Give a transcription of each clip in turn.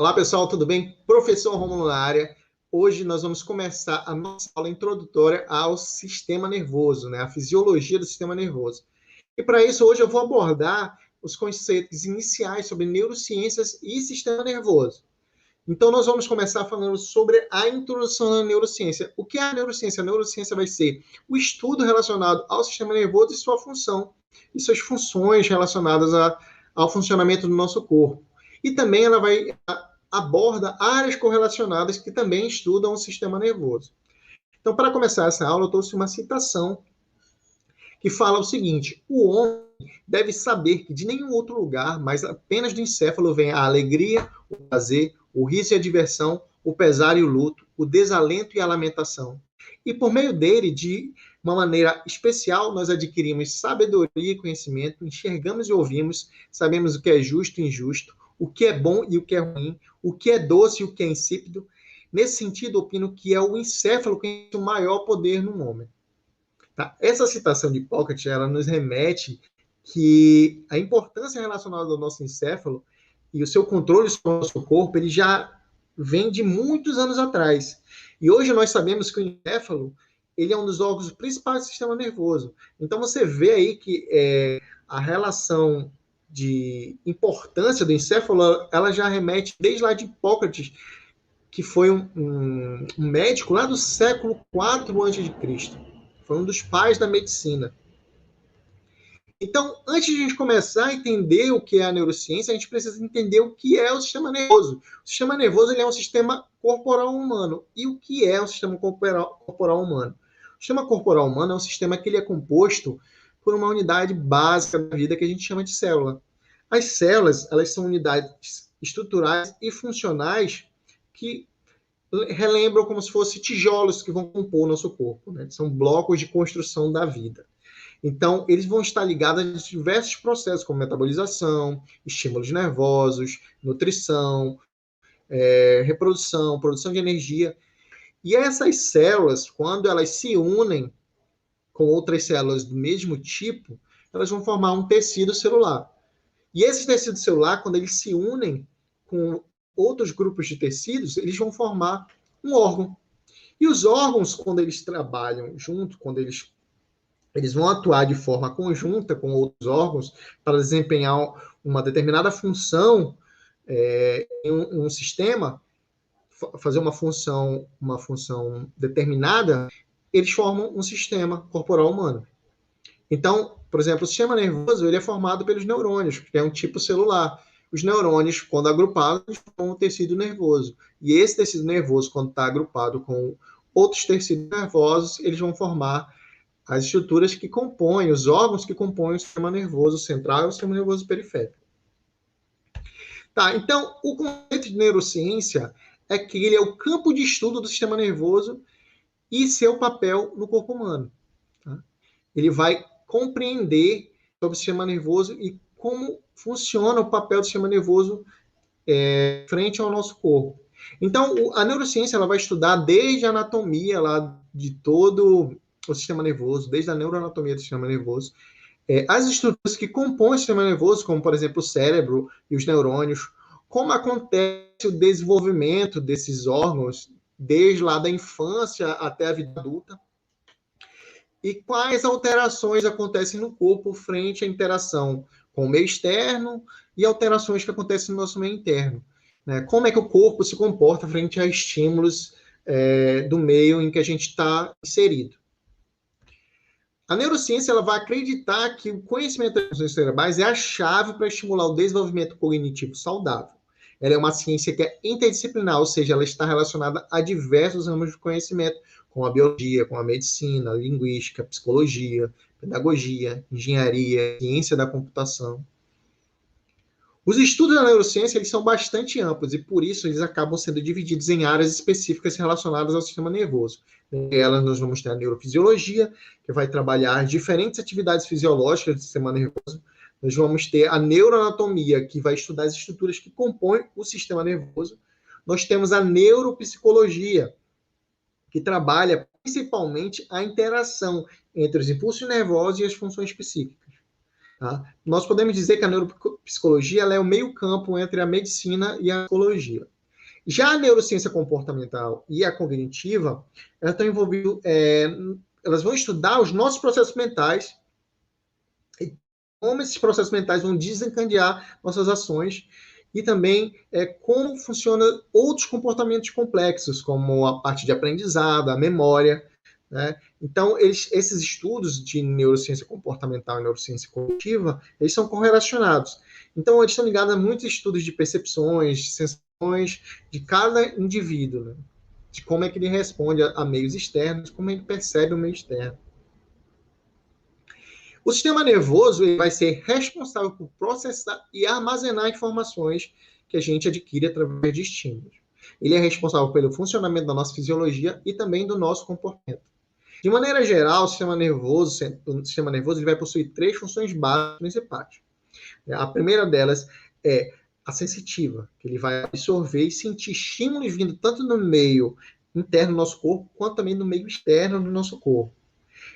Olá pessoal, tudo bem? Professor Rômulo na área. Hoje nós vamos começar a nossa aula introdutória ao sistema nervoso, né? A fisiologia do sistema nervoso. E para isso, hoje eu vou abordar os conceitos iniciais sobre neurociências e sistema nervoso. Então, nós vamos começar falando sobre a introdução da neurociência. O que é a neurociência? A neurociência vai ser o estudo relacionado ao sistema nervoso e sua função, e suas funções relacionadas ao funcionamento do nosso corpo. E também ela aborda áreas correlacionadas que também estudam o sistema nervoso. Então, para começar essa aula, eu trouxe uma citação que fala o seguinte: o homem deve saber que de nenhum outro lugar, mas apenas do encéfalo, vem a alegria, o prazer, o riso e a diversão, o pesar e o luto, o desalento e a lamentação. E por meio dele, de uma maneira especial, nós adquirimos sabedoria e conhecimento, enxergamos e ouvimos, sabemos o que é justo e injusto, o que é bom e o que é ruim, o que é doce e o que é insípido. Nesse sentido, opino que é o encéfalo que tem o maior poder no homem. Tá? Essa citação de Piaget, ela nos remete que a importância relacionada ao nosso encéfalo e o seu controle sobre o nosso corpo, ele já vem de muitos anos atrás. E hoje nós sabemos que o encéfalo, ele é um dos órgãos principais do sistema nervoso. Então você vê aí que a relação de importância do encéfalo, ela já remete desde lá de Hipócrates, que foi um médico lá do século IV a.C., foi um dos pais da medicina. Então, antes de a gente começar a entender o que é a neurociência, a gente precisa entender o que é o sistema nervoso. O sistema nervoso ele é um sistema corporal humano. E o que é o sistema corporal humano? O sistema corporal humano é um sistema que ele é composto por uma unidade básica da vida que a gente chama de célula. As células, elas são unidades estruturais e funcionais que relembram como se fossem tijolos que vão compor o nosso corpo, né? São blocos de construção da vida. Então, eles vão estar ligados a diversos processos, como metabolização, estímulos nervosos, nutrição, reprodução, produção de energia. E essas células, quando elas se unem com outras células do mesmo tipo, elas vão formar um tecido celular. E esse tecido celular, quando eles se unem com outros grupos de tecidos, eles vão formar um órgão. E os órgãos, quando eles trabalham junto, quando eles vão atuar de forma conjunta com outros órgãos para desempenhar uma determinada função em um sistema, fazer uma função determinada, eles formam um sistema corporal humano. Então, por exemplo, o sistema nervoso ele é formado pelos neurônios, que é um tipo celular. Os neurônios, quando agrupados, formam um tecido nervoso. E esse tecido nervoso, quando está agrupado com outros tecidos nervosos, eles vão formar as estruturas que compõem, os órgãos que compõem o sistema nervoso central e o sistema nervoso periférico. Tá, então, o conceito de neurociência é que ele é o campo de estudo do sistema nervoso e seu papel no corpo humano. Tá? Ele vai compreender sobre o sistema nervoso e como funciona o papel do sistema nervoso frente ao nosso corpo. Então, a neurociência ela vai estudar desde a anatomia lá de todo o sistema nervoso, desde a neuroanatomia do sistema nervoso, as estruturas que compõem o sistema nervoso, como, por exemplo, o cérebro e os neurônios, como acontece o desenvolvimento desses órgãos desde lá da infância até a vida adulta, e quais alterações acontecem no corpo frente à interação com o meio externo e alterações que acontecem no nosso meio interno. Né? Como é que o corpo se comporta frente a estímulos do meio em que a gente está inserido. A neurociência ela vai acreditar que o conhecimento das funções cerebrais é a chave para estimular o desenvolvimento cognitivo saudável. Ela é uma ciência que é interdisciplinar, ou seja, ela está relacionada a diversos ramos de conhecimento, como a biologia, como a medicina, a linguística, a psicologia, pedagogia, engenharia, ciência da computação. Os estudos da neurociência eles são bastante amplos e, por isso, eles acabam sendo divididos em áreas específicas relacionadas ao sistema nervoso. Entre elas, nós vamos ter a neurofisiologia, que vai trabalhar diferentes atividades fisiológicas do sistema nervoso. Nós vamos ter a neuroanatomia, que vai estudar as estruturas que compõem o sistema nervoso. Nós temos a neuropsicologia, que trabalha principalmente a interação entre os impulsos nervosos e as funções psíquicas. Tá? Nós podemos dizer que a neuropsicologia ela é o meio campo entre a medicina e a psicologia. Já a neurociência comportamental e a cognitiva, elas estão envolvidas, elas vão estudar os nossos processos mentais e como esses processos mentais vão desencadear nossas ações e também como funcionam outros comportamentos complexos, como a parte de aprendizado, a memória, né? Então, esses estudos de neurociência comportamental e neurociência cognitiva, eles são correlacionados. Então, eles estão ligados a muitos estudos de percepções, sensações de cada indivíduo, né? De como é que ele responde a meios externos, como ele percebe o meio externo. O sistema nervoso ele vai ser responsável por processar e armazenar informações que a gente adquire através de estímulos. Ele é responsável pelo funcionamento da nossa fisiologia e também do nosso comportamento. De maneira geral, o sistema nervoso ele vai possuir três funções básicas principais. A primeira delas é a sensitiva, que ele vai absorver e sentir estímulos vindo tanto no meio interno do nosso corpo, quanto também no meio externo do nosso corpo.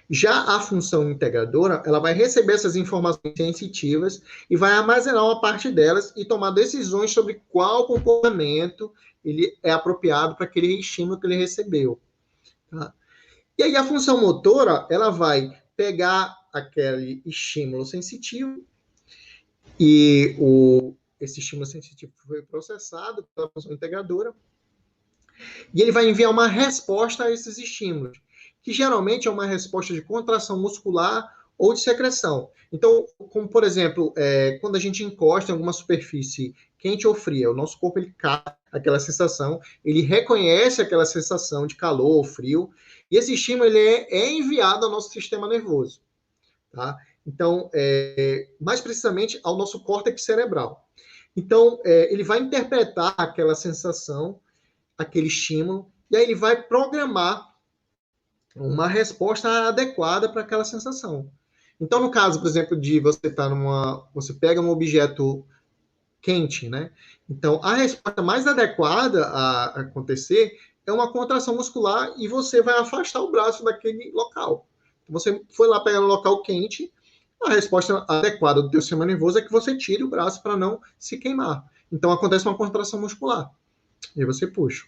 Já a função integradora, ela vai receber essas informações sensitivas e vai armazenar uma parte delas e tomar decisões sobre qual comportamento ele é apropriado para aquele estímulo que ele recebeu. Tá? E aí a função motora, ela vai pegar aquele estímulo sensitivo e esse estímulo sensitivo foi processado pela função integradora e ele vai enviar uma resposta a esses estímulos, que geralmente é uma resposta de contração muscular ou de secreção. Então, como por exemplo, quando a gente encosta em alguma superfície quente ou fria, o nosso corpo ele capta aquela sensação, ele reconhece aquela sensação de calor ou frio, e esse estímulo ele é enviado ao nosso sistema nervoso. Tá? Então, mais precisamente ao nosso córtex cerebral. Então, ele vai interpretar aquela sensação, aquele estímulo, e aí ele vai programar uma resposta adequada para aquela sensação. Então, no caso, por exemplo, de você estar você pega um objeto quente, né? Então, a resposta mais adequada a acontecer é uma contração muscular e você vai afastar o braço daquele local. Você foi lá pegar no local quente, a resposta adequada do teu sistema nervoso é que você tire o braço para não se queimar. Então, acontece uma contração muscular. E aí você puxa.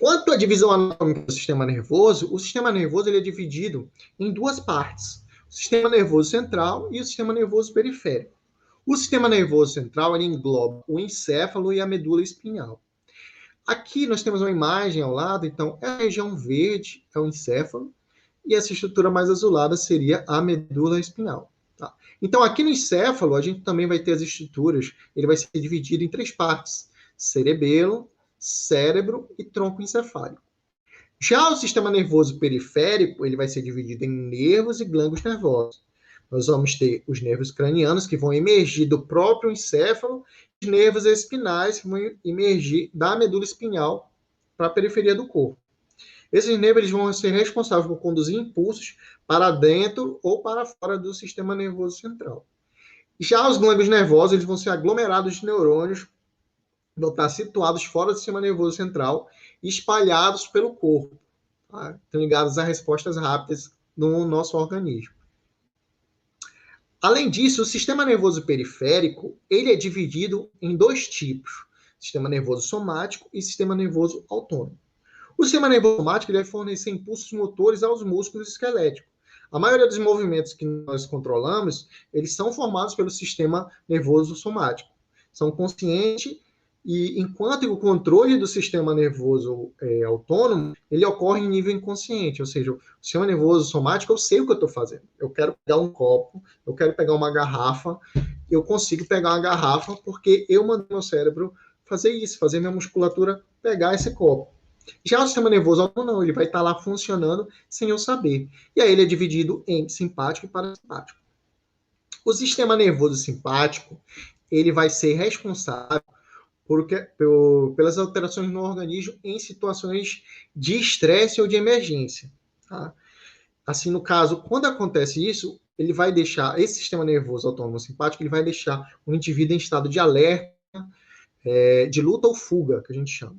Quanto à divisão anatômica do sistema nervoso, o sistema nervoso ele é dividido em duas partes: o sistema nervoso central e o sistema nervoso periférico. O sistema nervoso central ele engloba o encéfalo e a medula espinhal. Aqui nós temos uma imagem ao lado, então a região verde é o encéfalo e essa estrutura mais azulada seria a medula espinhal. Tá? Então aqui no encéfalo a gente também vai ter as estruturas, ele vai ser dividido em três partes: cerebelo, cérebro e tronco encefálico. Já o sistema nervoso periférico, ele vai ser dividido em nervos e glândulos nervosos. Nós vamos ter os nervos cranianos, que vão emergir do próprio encéfalo, e os nervos espinais, que vão emergir da medula espinhal para a periferia do corpo. Esses nervos eles vão ser responsáveis por conduzir impulsos para dentro ou para fora do sistema nervoso central. Já os glândulos nervosos eles vão ser aglomerados de neurônios, vão estar situados fora do sistema nervoso central e espalhados pelo corpo. Tá? Estão ligados a respostas rápidas no nosso organismo. Além disso, o sistema nervoso periférico ele é dividido em dois tipos: sistema nervoso somático e sistema nervoso autônomo. O sistema nervoso somático ele vai fornecer impulsos motores aos músculos esqueléticos. A maioria dos movimentos que nós controlamos, eles são formados pelo sistema nervoso somático. São conscientes e enquanto o controle do sistema nervoso autônomo, ele ocorre em nível inconsciente, ou seja, o sistema nervoso somático, eu sei o que eu estou fazendo. Eu quero pegar um copo, eu quero pegar uma garrafa, eu consigo pegar uma garrafa porque eu mandei meu cérebro fazer isso, fazer minha musculatura pegar esse copo. Já o sistema nervoso autônomo, não, ele vai estar lá funcionando sem eu saber. E aí ele é dividido em simpático e parasimpático. O sistema nervoso simpático, ele vai ser responsável pelas alterações no organismo em situações de estresse ou de emergência. Tá? Assim, no caso, quando acontece isso, ele vai deixar, esse sistema nervoso autônomo simpático, ele vai deixar o indivíduo em estado de alerta, de luta ou fuga, que a gente chama.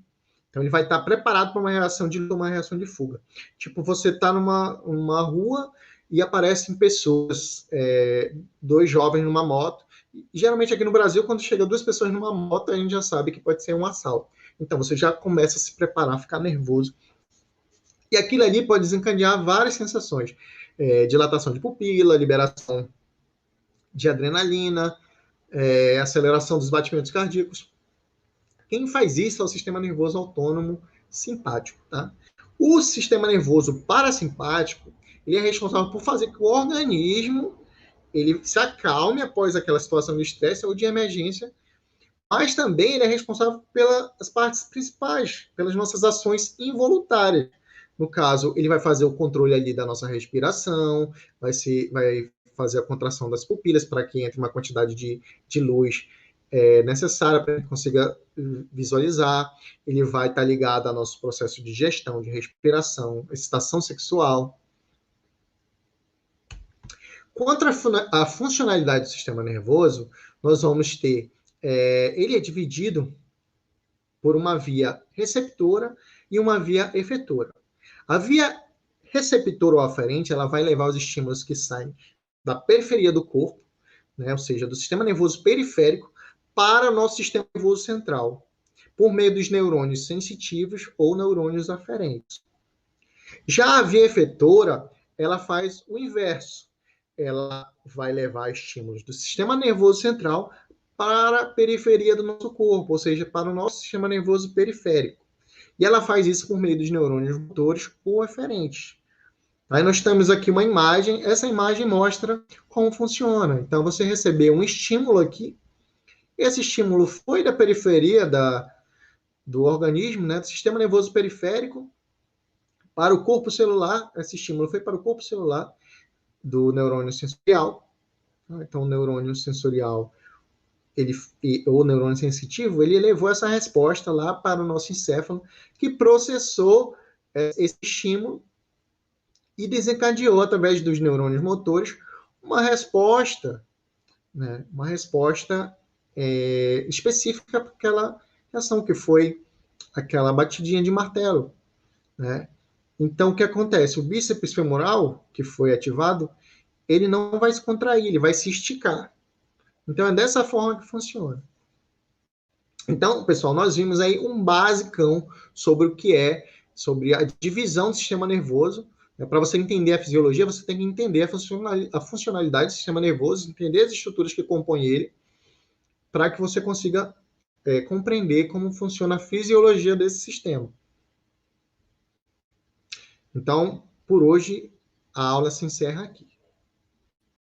Então, ele vai estar preparado para uma reação de luta ou uma reação de fuga. Tipo, você está numa rua e aparecem pessoas, dois jovens numa moto. Geralmente aqui no Brasil, quando chega duas pessoas numa moto, a gente já sabe que pode ser um assalto. Então você já começa a se preparar, a ficar nervoso. E aquilo ali pode desencadear várias sensações. Dilatação de pupila, liberação de adrenalina, aceleração dos batimentos cardíacos. Quem faz isso é o sistema nervoso autônomo simpático, tá? O sistema nervoso parasimpático, ele é responsável por fazer que o organismo ele se acalme após aquela situação de estresse ou de emergência, mas também ele é responsável pelas partes principais, pelas nossas ações involuntárias. No caso, ele vai fazer o controle ali da nossa respiração, vai fazer a contração das pupilas para que entre uma quantidade de luz necessária para que consiga visualizar. Ele vai estar ligado ao nosso processo de digestão, de respiração, excitação sexual. Quanto à funcionalidade do sistema nervoso, nós vamos ter, ele é dividido por uma via receptora e uma via efetora. A via receptora ou aferente, ela vai levar os estímulos que saem da periferia do corpo, né, ou seja, do sistema nervoso periférico, para o nosso sistema nervoso central, por meio dos neurônios sensitivos ou neurônios aferentes. Já a via efetora, ela faz o inverso. Ela vai levar estímulos do sistema nervoso central para a periferia do nosso corpo, ou seja, para o nosso sistema nervoso periférico. E ela faz isso por meio dos neurônios motores ou eferentes. Aí nós temos aqui uma imagem, essa imagem mostra como funciona. Então, você recebeu um estímulo aqui, esse estímulo foi da periferia do organismo, né, do sistema nervoso periférico, para o corpo celular, esse estímulo foi para o corpo celular do neurônio sensorial. Então, o neurônio sensorial, o neurônio sensitivo, ele levou essa resposta lá para o nosso encéfalo, que processou esse estímulo e desencadeou, através dos neurônios motores, uma resposta, né, uma resposta específica para aquela reação, que foi aquela batidinha de martelo, né? Então, o que acontece? O bíceps femoral, que foi ativado, ele não vai se contrair, ele vai se esticar. Então, é dessa forma que funciona. Então, pessoal, nós vimos aí um basicão sobre o que é, sobre a divisão do sistema nervoso. Para você entender a fisiologia, você tem que entender a funcionalidade do sistema nervoso, entender as estruturas que compõem ele, para que você consiga compreender como funciona a fisiologia desse sistema. Então, por hoje, a aula se encerra aqui.